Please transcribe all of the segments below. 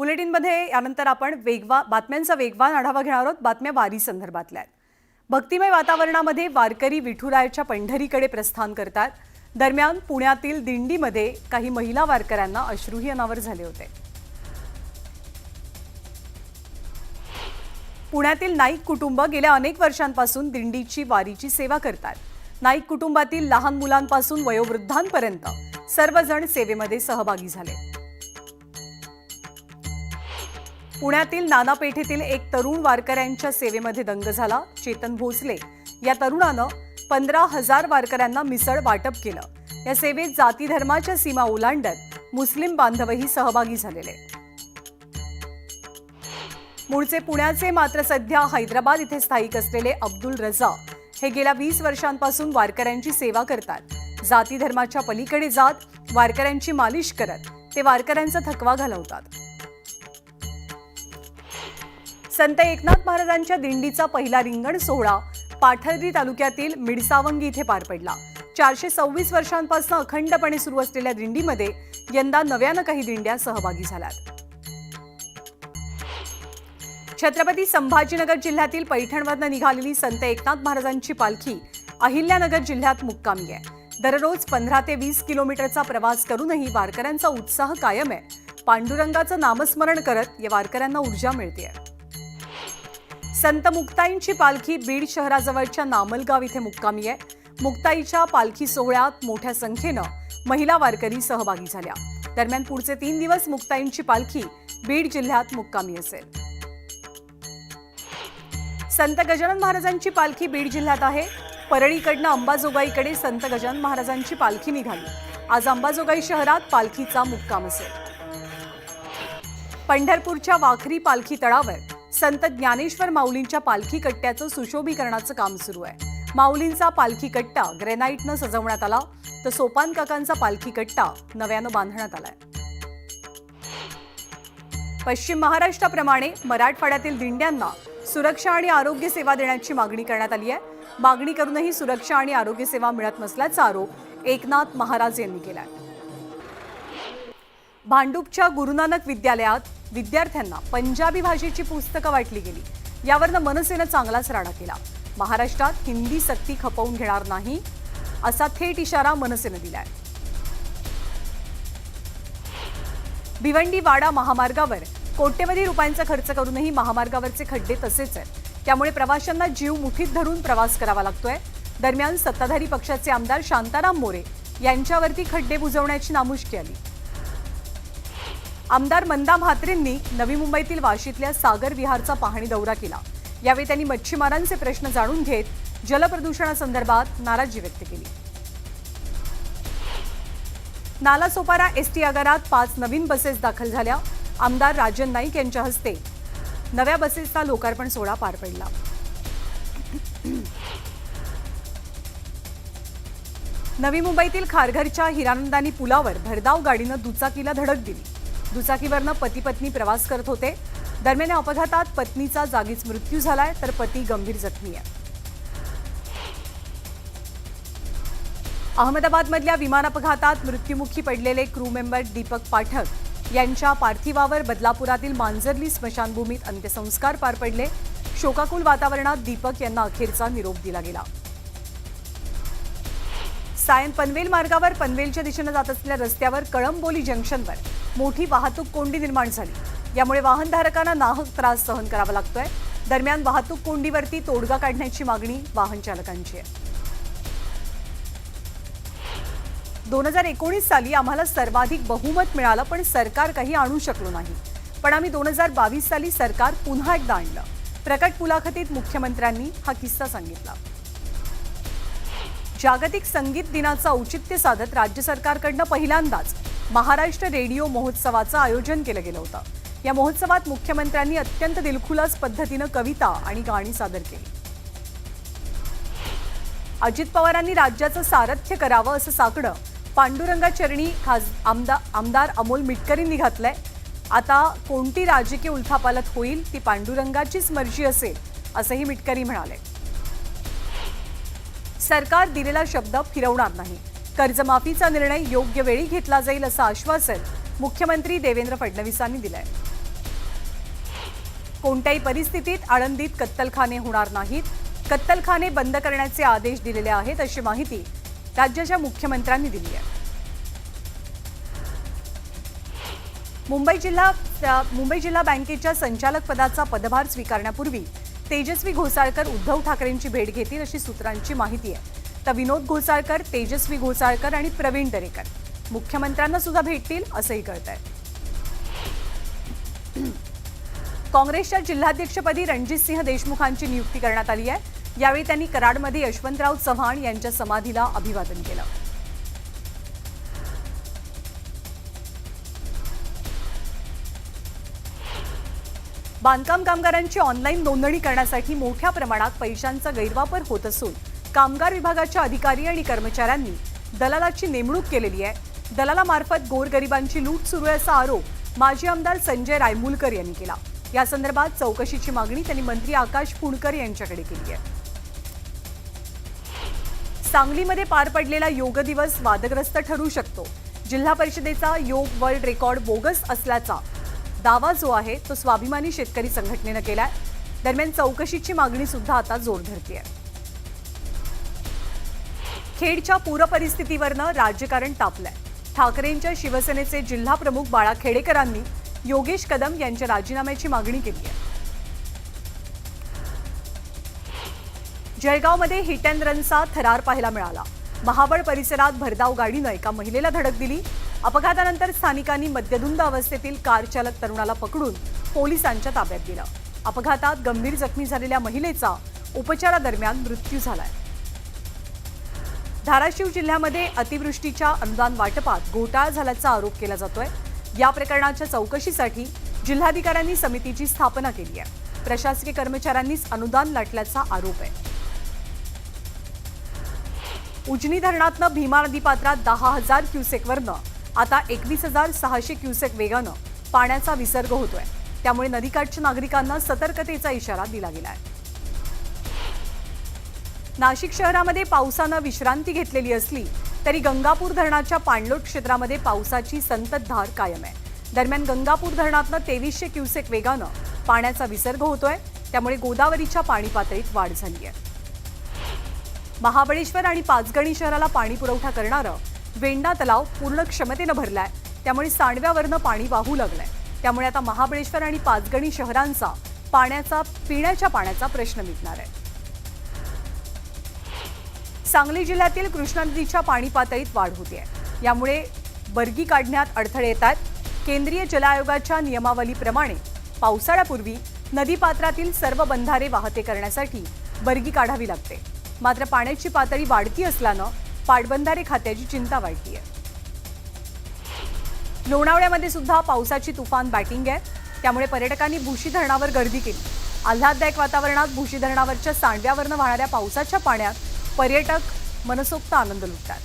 बुलेटिनमध्ये यानंतर आपण बातम्यांचा वेगवान आढावा घेणार आहोत। बातम्या वारी संदर्भातल्या आहेत। भक्तिमय वातावरणामध्ये वारकरी विठुरायाच्या पंढरीकडे प्रस्थान करतात। दरम्यान पुण्यातील दिंडीमध्ये काही महिला वारकऱ्यांना अश्रूही अनावर झाले होते। पुण्यातील नाईक कुटुंब गेल्या अनेक वर्षांपासून दिंडीची वारीची सेवा करतात। नाईक कुटुंबातील लहान मुलांपासून वयोवृद्धांपर्यंत सर्वजण सेवेमध्ये सहभागी झाले। पुण्यातील नाना पेठेतील एक तरुण वारकऱ्यांच्या सेवेमध्ये दंग झाला। चेतन भोसले या तरुणानं 15,000 वारकऱ्यांना मिसळ वाटप केलं। या सेवेत जाती धर्माच्या सीमा ओलांडत मुस्लिम बांधवही सहभागी झालेले। मूळचे पुण्याचे मात्र सध्या हैदराबाद इथे स्थायिक असलेले अब्दुल रजा हे गेल्या 20 वर्षांपासून वारकऱ्यांची सेवा करतात। जाती धर्माच्या पलीकडे जात वारकऱ्यांची मालिश करत ते वारकऱ्यांचा थकवा घालवतात। संत एकनाथ महाराजांच्या दिंडीचा पहिला रिंगण सोहळा पाथर्डी तालुक्यातील मिडसावंगी इथे पार पडला। 426 वर्षांपासून अखंडपणे सुरू असलेल्या दिंडीमध्ये यंदा नव्यानं काही दिंड्या सहभागी झाल्यात। छत्रपती संभाजीनगर जिल्ह्यातील पैठणवरून निघालेली संत एकनाथ महाराजांची पालखी अहिल्यानगर जिल्ह्यात मुक्कामी आहे। दररोज 15 ते 20 किलोमीटरचा प्रवास करूनही वारकऱ्यांचा उत्साह कायम आहे। पांडुरंगाचं नामस्मरण करत या वारकऱ्यांना ऊर्जा मिळते। संत मुक्ताईंची पालखी बीड शहराजवळच्या नामलगाव इथे मुक्कामी आहे। मुक्ताईच्या पालखी सोहळ्यात मोठ्या संख्येनं महिला वारकरी सहभागी झाल्या। दरम्यान पुढचे 3 दिवस मुक्ताईंची पालखी बीड जिल्ह्यात मुक्कामी असेल। संत गजानन महाराजांची पालखी बीड जिल्ह्यात आहे। परळीकडनं अंबाजोगाईकडे संत गजानन महाराजांची पालखी निघाली। आज अंबाजोगाई शहरात पालखीचा मुक्काम असेल। पंढरपूरच्या वाखरी पालखी तळावर संत ज्ञानेश्वर माऊलींच्या पालखी कट्ट्याचं सुशोभीकरणाचं काम सुरू आहे। माऊलींचा पालखी कट्टा ग्रेनाइटनं सजवण्यात आला, तर सोपान काकांचा पालखी कट्टा नव्यानं बांधण्यात आलाय। पश्चिम महाराष्ट्राप्रमाणे मराठवाड्यातील दिंड्यांना सुरक्षा आणि आरोग्य सेवा देण्याची मागणी करण्यात आली आहे। मागणी करूनही सुरक्षा आणि आरोग्य सेवा मिळत नसल्याचा आरोप एकनाथ महाराज यांनी केलाय। भांडूपच्या गुरुनानक विद्यालयात विद्यार्थ्यांना पंजाबी भाषेची पुस्तकं वाटली गेली। यावरनं मनसेनं चांगलाच राडा केला। महाराष्ट्रात हिंदी सक्ती खपवून घेणार नाही असा थेट इशारा मनसेनं दिलाय। भिवंडी वाडा महामार्गावर कोट्यवधी रुपयांचा खर्च करूनही महामार्गावरचे खड्डे तसेच आहेत। त्यामुळे प्रवाशांना जीव मुठीत धरून प्रवास करावा लागतोय। दरम्यान सत्ताधारी पक्षाचे आमदार शांताराम मोरे यांच्यावरती खड्डे बुजवण्याची नामुष्की आली। आमदार मंदा म्हात्रेंनी नवी मुंबईतील वाशीतल्या सागर विहारचा पाहणी दौरा केला। यावेळी त्यांनी मच्छीमारांचे प्रश्न जाणून घेत जलप्रदूषणासंदर्भात नाराजी व्यक्त केली। नालासोपारा एसटी आगारात 5 नवीन बसेस दाखल झाल्या। आमदार राजन नाईक यांच्या हस्ते नव्या बसेसचा लोकार्पण सोहळा पार पडला। नवी मुंबईतील खारघरच्या हिरानंदानी पुलावर भरधाव गाडीनं दुचाकीला धडक दिली। दुचाकीवरनं पती पत्नी प्रवास करत होते। दरम्यान अपघातात पत्नीचा जागीच मृत्यू झालाय, तर पती गंभीर जखमी आहे। अहमदाबादमधल्या विमान अपघातात मृत्युमुखी पडलेले क्रू मेंबर दीपक पाठक यांच्या पार्थिवावर बदलापुरातील मांजरली स्मशानभूमीत अंत्यसंस्कार पार पडले। शोकाकुल वातावरणात दीपक यांना अखेरचा निरोप दिला गेला। सायन पनवेल मार्गावर पनवेलच्या दिशेने जात असलेल्या रस्त्यावर कळंबोली जंक्शनवर मोठी वाहतूक कोंडी निर्माण झाली। यामुळे वाहनधारकांना नाहक त्रास सहन करावा लागतोय। दरम्यान वाहतूक कोंडीवरती तोडगा काढण्याची मागणी वाहन चालकांची आहे। 2019 साली आम्हाला सर्वाधिक बहुमत मिळालं, पण सरकार काही आणू शकलो नाही। पण आम्ही 2022 साली सरकार पुन्हा एकदा आणलं। प्रकट मुलाखतीत मुख्यमंत्र्यांनी हा किस्सा सांगितला। जागतिक संगीत दिनाचं औचित्य साधत राज्य सरकारकडनं पहिल्यांदाच महाराष्ट्र रेडिओ महोत्सवाचं आयोजन केलं गेलं होतं। या महोत्सवात मुख्यमंत्र्यांनी अत्यंत दिलखुलास पद्धतीनं कविता आणि गाणी सादर केली। अजित पवारांनी राज्याचं सारथ्य करावं असं साकडं पांडुरंगाचरणी आमदार अमोल मिटकरींनी घातलंय। आता कोणती राजकीय उलथापालथ होईल ती पांडुरंगाचीच मर्जी असेल असंही मिटकरी म्हणाले। सरकार दिलेला शब्द फिरवणार नाही। कर्जमाफीचा निर्णय योग्य वेळी घेतला जाईल असं आश्वासन मुख्यमंत्री देवेंद्र फडणवीसांनी दिलंय। कोणत्याही परिस्थितीत आळंदीत कत्तलखाने होणार नाहीत. कत्तलखाने बंद करण्याचे आदेश दिलेले आहेत अशी माहिती राज्याच्या मुख्यमंत्र्यांनी दिली आहे. मुंबई जिल्हा बँकेच्या संचालक पदाचा पदभार स्वीकारण्यापूर्वी तेजस्वी घोसाळकर उद्धव ठाकरेंची भेट घेतील अशी सूत्रांची माहिती आहे. तर विनोद घोसाळकर, तेजस्वी घोसाळकर आणि प्रवीण दरेकर मुख्यमंत्र्यांना सुद्धा भेटतील असंही कळतंय. काँग्रेसच्या जिल्हाध्यक्षपदी रणजितसिंह देशमुखांची नियुक्ती करण्यात आली आहे. यावेळी त्यांनी कराडमध्ये यशवंतराव चव्हाण यांच्या समाधीला अभिवादन केलं. बांधकाम कामगारांची ऑनलाईन नोंदणी करण्यासाठी मोठ्या प्रमाणात पैशांचा गैरवापर होत असून कामगार विभागाच्या अधिकारी आणि कर्मचाऱ्यांनी दलालाची नेमणूक केलेली आहे. दलालामार्फत गोरगरिबांची लूट सुरू आहे असा आरोप माजी आमदार संजय रायमुलकर यांनी केला. या संदर्भात चौकशीची मागणी त्यांनी मंत्री आकाश पुणकर यांच्याकडे केली आहे. सांगलीमध्ये पार पडलेला योग दिवस वादग्रस्त ठरू शकतो. जिल्हा परिषदेचा योग वर्ल्ड रेकॉर्ड बोगस असल्याचा दावा जो आहे तो स्वाभिमानी शेतकरी संघटनेनं केलाय. दरम्यान चौकशीची मागणी सुद्धा आता जोर धरतेय. खेडच्या पूरपरिस्थितीवरनं राजकारण तापलंय. ठाकरेंच्या शिवसेनेचे जिल्हा प्रमुख बाळा खेडेकरांनी योगेश कदम यांच्या राजीनाम्याची मागणी केली आहे. जळगावमध्ये हिट अँड रनचा थरार पाहायला मिळाला. महाबळ परिसरात भरधाव गाडीनं एका महिलेला धडक दिली. अपघातानंतर स्थानिकांनी मद्यधुंद अवस्थेतील कार चालक तरुणाला पकडून पोलिसांच्या ताब्यात दिलं. अपघातात गंभीर जखमी झालेल्या महिलेचा उपचारादरम्यान मृत्यू झालाय. धाराशिव जिल्ह्यामध्ये अतिवृष्टीच्या अनुदान वाटपात घोटाळा झाल्याचा आरोप केला जातोय. या प्रकरणाच्या चौकशीसाठी जिल्हाधिकाऱ्यांनी समितीची स्थापना केली आहे. प्रशासकीय कर्मचाऱ्यांनीच अनुदान लाटल्याचा आरोप आहे. उजनी धरणातनं भीमा नदीपात्रात 10,000 क्युसेकवरनं आता 21,600 क्युसेक वेगानं पाण्याचा विसर्ग होतोय. त्यामुळे नदीकाठच्या नागरिकांना सतर्कतेचा इशारा दिला गेलाय. नाशिक शहरामध्ये पावसानं विश्रांती घेतलेली असली तरी गंगापूर धरणाच्या पाणलोट क्षेत्रामध्ये पावसाची संततधार कायम आहे. दरम्यान गंगापूर धरणातनं 2300 क्युसेक वेगानं पाण्याचा विसर्ग होतोय. त्यामुळे गोदावरीच्या पाणी पातळीत वाढ झाली आहे. महाबळेश्वर आणि पाचगणी शहराला पाणी पुरवठा करणारं वेंडा तलाव पूर्ण क्षमतेनं भरलाय. त्यामुळे सांडव्यावरनं पाणी वाहू लागलंय. त्यामुळे आता महाबळेश्वर आणि पाचगणी शहरांचा पिण्याच्या पाण्याचा प्रश्न मिटणार आहे. सांगली जिल्ह्यातील कृष्णा नदीच्या पाणी पातळीत वाढ होते. यामुळे बर्गी काढण्यात अडथळे येत आहेत. केंद्रीय जल आयोगाच्या नियमावलीप्रमाणे पावसाळ्यापूर्वी नदीपात्रातील सर्व बंधारे वाहते करण्यासाठी बर्गी काढावी लागते. मात्र पाण्याची पातळी वाढती असल्यानं पाटबंधारे खात्याची चिंता वाढली आहे. लोणावळ्यामध्ये सुद्धा पावसाची तुफान बॅटिंग आहे. त्यामुळे पर्यटकांनी भुशी धरणावर गर्दी केली. आल्हाददायक वातावरणात भुशी धरणावरच्या सांडव्यावरनं वाहणाऱ्या पावसाच्या पाण्यात पर्यटक मनसोक्त आनंद लुटतात.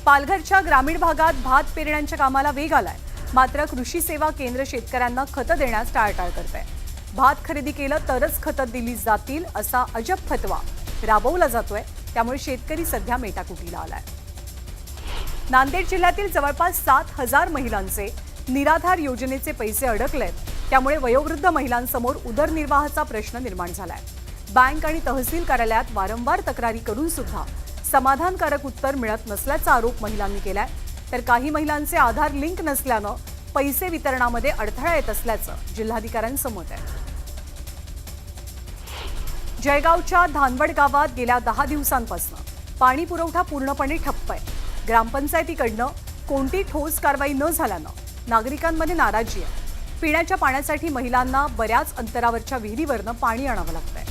पालघरच्या ग्रामीण भागात भात पेरण्यांच्या कामाला वेग आलाय. मात्र कृषी सेवा केंद्र शेतकऱ्यांना खतं देण्यास टाळाटाळ करत आहे. भात खरेदी केलं तरच खतं दिली जातील असा अजब फतवा राबवला जातोय. त्यामुळे शेतकरी सध्या मेटाकुटीला आलाय. नांदेड जिल्ह्यातील जवळपास 7,000 महिलांचे निराधार योजनेचे पैसे अडकलेत. त्यामुळे वयोवृद्ध महिलांसमोर उदरनिर्वाहाचा प्रश्न निर्माण झालाय. बँक आणि तहसील कार्यालयात वारंवार तक्रारी करून सुद्धा समाधानकारक उत्तर मिळत नसल्याचा आरोप महिलांनी केलाय. तर काही महिलांचे आधार लिंक नसल्यानं पैसे वितरणामध्ये अडथळा येत असल्याचं जिल्हाधिकाऱ्यांचं मत आहे. जळगावच्या धानवड गावात गेल्या 10 दिवसांपासून पाणी पुरवठा पूर्णपणे ठप्प आहे. ग्रामपंचायतीकडनं कोणती ठोस कारवाई न झाल्यानं नागरिकांमध्ये नाराजी आहे. पिण्याच्या पाण्यासाठी महिलांना बऱ्याच अंतरावरच्या विहिरीवरनं पाणी आणावं लागतंय.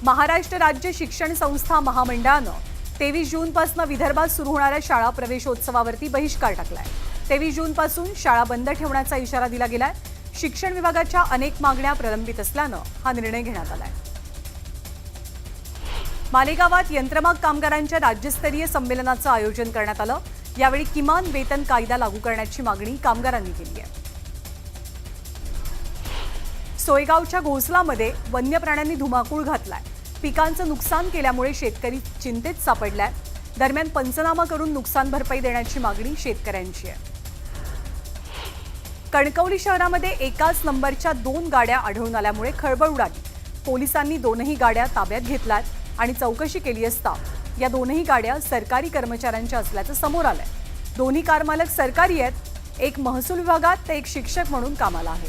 महाराष्ट्र राज्य शिक्षण संस्था महामंडळानं 23 जूनपासून विदर्भात सुरू होणाऱ्या शाळा प्रवेशोत्सवावरती बहिष्कार टाकलाय. 23 जूनपासून शाळा बंद ठेवण्याचा इशारा दिला गेलाय. शिक्षण विभागाच्या अनेक मागण्या प्रलंबित असल्यानं हा निर्णय घेण्यात आलाय. मालेगावात यंत्रमाग कामगारांच्या राज्यस्तरीय संमेलनाचं आयोजन करण्यात आलं. यावेळी किमान वेतन कायदा लागू करण्याची मागणी कामगारांनी केली आहे. सोयगावच्या घोसलामध्ये वन्य प्राण्यांनी धुमाकूळ घातलाय. पिकांचं नुकसान केल्यामुळे शेतकरी चिंतेत सापडलाय. दरम्यान पंचनामा करून नुकसान भरपाई देण्याची मागणी शेतकऱ्यांची आहे. कणकवली शहरामध्ये एकाच नंबरच्या 2 गाड्या आढळून आल्यामुळे खळबळ उडाली। पोलिसांनी दोनही गाड्या ताब्यात घेतल्यात आणि चौकशी केली असता या दोनही गाड्या सरकारी कर्मचाऱ्यांच्या असल्याचं समोर आलंय। दोन्ही कार मालक सरकारी आहेत, एक महसूल विभागात तर एक शिक्षक म्हणून कामाला आहे।